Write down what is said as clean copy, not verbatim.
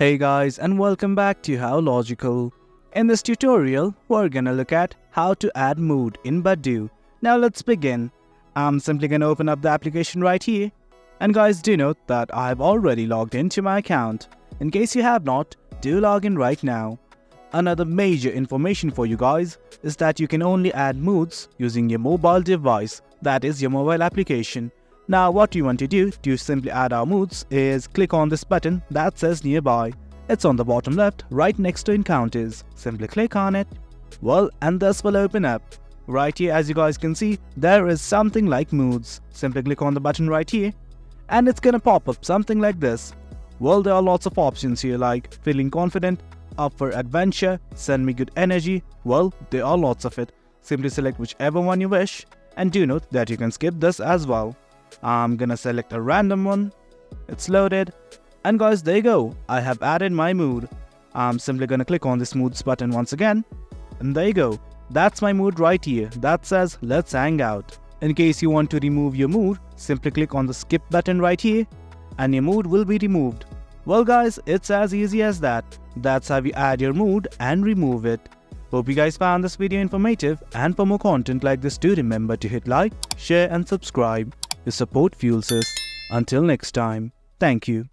Hey guys, and welcome back to How Logical. In this tutorial, we're gonna look at how to add mood in Badoo. Now let's begin. I'm simply gonna open up the application right here. And guys, do note that I've already logged into my account. In case you have not, do log in right now. Another major information for you guys is that you can only add moods using your mobile device, that is your mobile application. Now what you want to do to simply add our moods is click on this button that says nearby. It's on the bottom left right next to encounters. Simply click on it. Well, and this will open up. Right here, as you guys can see, there is something like moods. Simply click on the button right here and it's gonna pop up something like this. Well, there are lots of options here like feeling confident, up for adventure, send me good energy. Well, there are lots of it. Simply select whichever one you wish, and do note that you can skip this as well. I'm gonna select a random one. It's loaded. And guys, there you go. I have added my mood. I'm simply gonna click on this moods button once again. And there you go. That's my mood right here. That says let's hang out. In case you want to remove your mood, simply click on the skip button right here and your mood will be removed. Well guys, it's as easy as that. That's how you add your mood and remove it. Hope you guys found this video informative, and for more content like this, do remember to hit like, share and subscribe. Your support fuels us. Until next time, thank you.